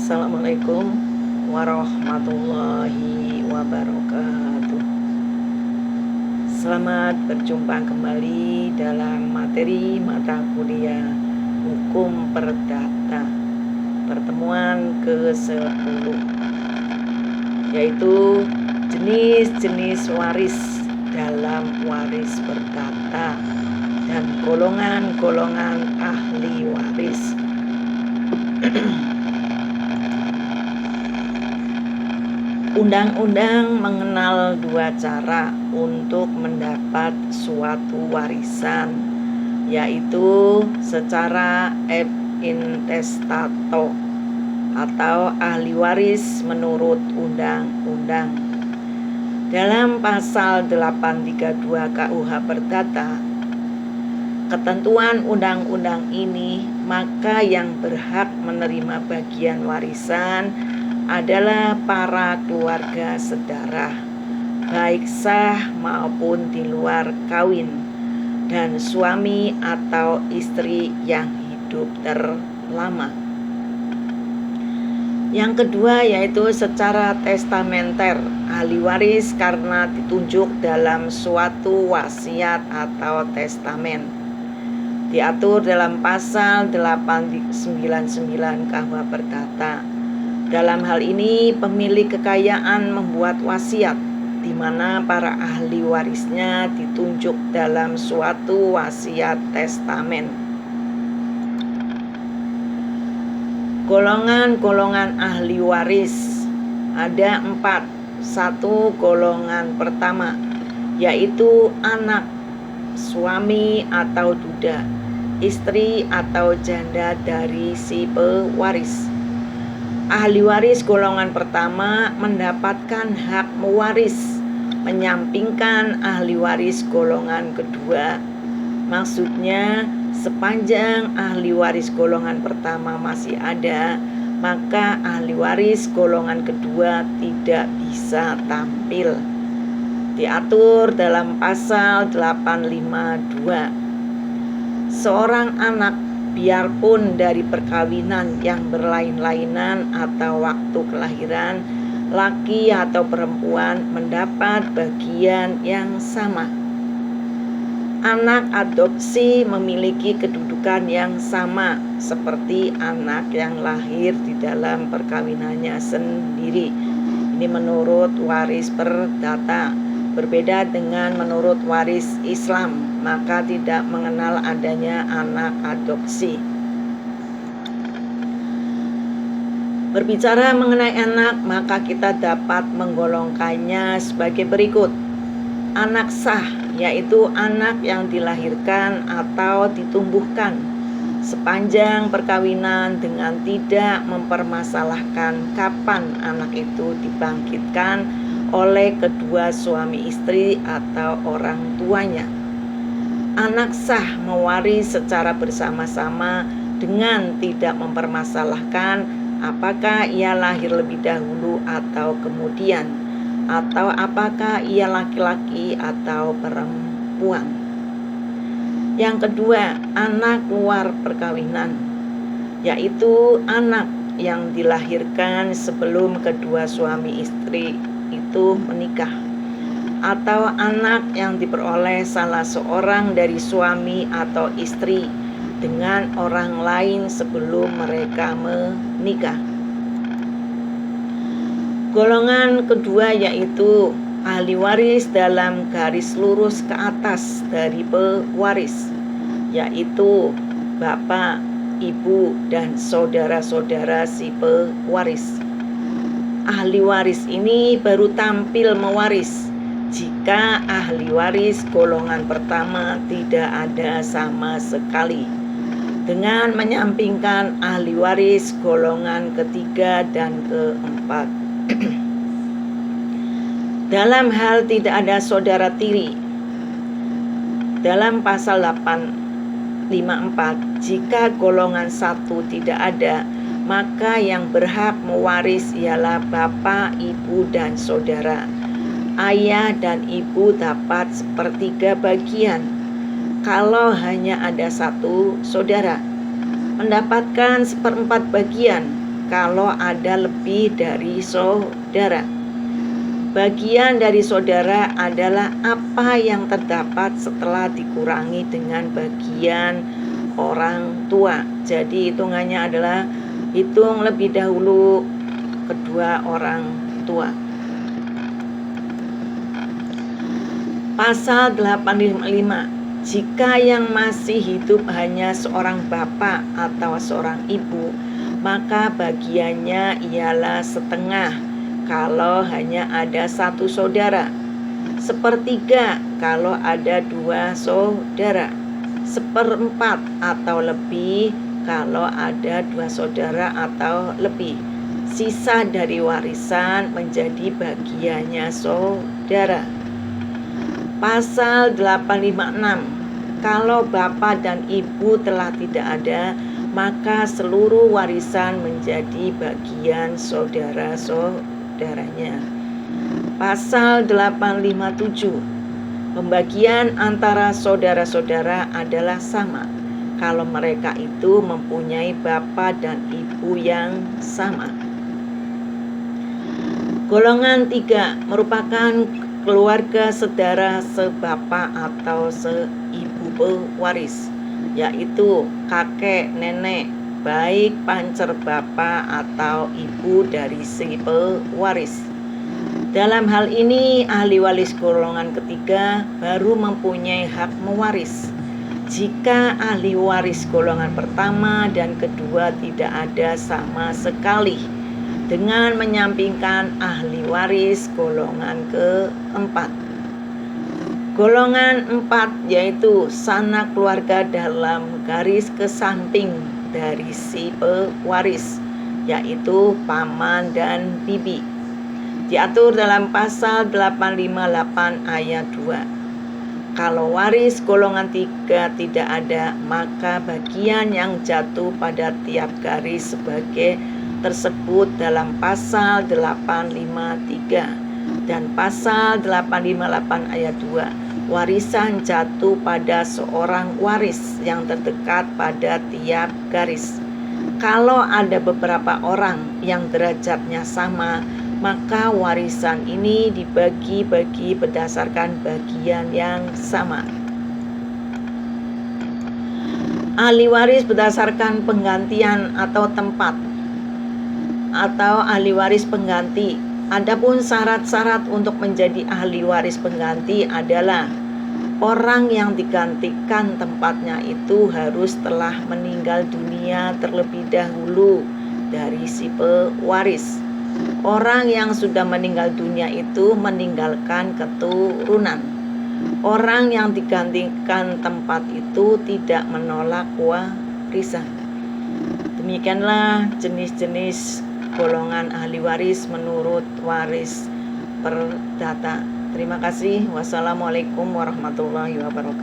Assalamualaikum warahmatullahi wabarakatuh. Selamat berjumpa kembali dalam materi mata kuliah Hukum Perdata pertemuan ke-10, yaitu jenis-jenis waris dalam waris perdata dan golongan-golongan ahli waris. Undang-undang mengenal dua cara untuk mendapat suatu warisan, yaitu secara ab intestato atau ahli waris menurut undang-undang. Dalam pasal 832 KUH Perdata, ketentuan undang-undang ini, maka yang berhak menerima bagian warisan adalah para keluarga sedarah, baik sah maupun di luar kawin, dan suami atau istri yang hidup terlama. Yang kedua yaitu secara testamenter, ahli waris karena ditunjuk dalam suatu wasiat atau testamen, diatur dalam pasal 899 KUH Perdata. Dalam hal ini pemilik kekayaan membuat wasiat di mana para ahli warisnya ditunjuk dalam suatu wasiat testamen. Golongan-golongan ahli waris ada 4. Satu, golongan pertama yaitu anak, suami atau duda, istri atau janda dari si pewaris. Ahli waris golongan pertama mendapatkan hak mewaris, menyampingkan ahli waris golongan kedua. Maksudnya, sepanjang ahli waris golongan pertama masih ada, maka ahli waris golongan kedua tidak bisa tampil. Diatur dalam pasal 852. Seorang anak biarpun dari perkawinan yang berlain-lainan atau waktu kelahiran, laki atau perempuan mendapat bagian yang sama. Anak adopsi memiliki kedudukan yang sama seperti anak yang lahir di dalam perkawinannya sendiri. Ini menurut waris perdata. Berbeda dengan menurut waris Islam, maka tidak mengenal adanya anak adopsi. Berbicara mengenai anak, maka kita dapat menggolongkannya sebagai berikut. Anak sah, yaitu anak yang dilahirkan atau ditumbuhkan sepanjang perkawinan dengan tidak mempermasalahkan kapan anak itu dibangkitkan oleh kedua suami istri atau orang tuanya. Anak sah mewaris secara bersama-sama dengan tidak mempermasalahkan apakah ia lahir lebih dahulu atau kemudian, atau apakah ia laki-laki atau perempuan. Yang kedua, anak luar perkawinan, yaitu anak yang dilahirkan sebelum kedua suami istri itu menikah, atau anak yang diperoleh salah seorang dari suami atau istri dengan orang lain sebelum mereka menikah. Golongan kedua yaitu ahli waris dalam garis lurus ke atas dari pewaris, yaitu bapak, ibu, dan saudara-saudara si pewaris. Ahli waris ini baru tampil mewaris jika ahli waris golongan pertama tidak ada sama sekali, dengan menyampingkan ahli waris golongan ketiga dan keempat. Dalam hal tidak ada saudara tiri, dalam pasal 854, jika golongan 1 tidak ada, maka yang berhak mewaris ialah bapak, ibu, dan saudara. Ayah dan ibu dapat 1/3 bagian. Kalau hanya ada 1 saudara, mendapatkan 1/4 bagian. kalau ada lebih dari saudara. Bagian dari saudara adalah apa yang terdapat setelah dikurangi dengan bagian orang tua. Jadi hitungannya adalah hitung lebih dahulu kedua orang tua. Pasal 855. Jika yang masih hidup hanya seorang bapak atau seorang ibu, maka bagiannya ialah setengah kalau hanya ada satu saudara, sepertiga kalau ada dua saudara, seperempat atau lebih kalau ada dua saudara atau lebih. Sisa dari warisan menjadi bagiannya saudara. Pasal 856. Kalau bapak dan ibu telah tidak ada, maka seluruh warisan menjadi bagian saudara-saudaranya. Pasal 857. Pembagian antara saudara-saudara adalah sama kalau mereka itu mempunyai bapak dan ibu yang sama. Golongan 3 merupakan keluarga saudara sebapak atau seibu pewaris, yaitu kakek nenek, baik pancer bapak atau ibu dari si pewaris. Dalam hal ini ahli waris golongan ketiga baru mempunyai hak mewaris. Jika ahli waris golongan pertama dan kedua tidak ada sama sekali, dengan menyampingkan ahli waris golongan keempat. Golongan 4 yaitu sanak keluarga dalam garis ke samping dari si pewaris, yaitu paman dan bibi. Diatur dalam pasal 858 ayat 2. Kalau waris golongan 3 tidak ada, maka bagian yang jatuh pada tiap garis sebagai tersebut dalam pasal 853 dan pasal 858 ayat 2. Warisan jatuh pada seorang waris yang terdekat pada tiap garis. Kalau ada beberapa orang yang derajatnya sama, maka warisan ini dibagi-bagi berdasarkan bagian yang sama. Ahli waris berdasarkan penggantian atau tempat, atau ahli waris pengganti. Adapun syarat-syarat untuk menjadi ahli waris pengganti adalah orang yang digantikan tempatnya itu harus telah meninggal dunia terlebih dahulu dari si pewaris. Orang yang sudah meninggal dunia itu meninggalkan keturunan. Orang yang digantikan tempat itu tidak menolak warisan. Demikianlah jenis-jenis golongan ahli waris menurut waris perdata. Terima kasih. Wassalamualaikum warahmatullahi wabarakatuh.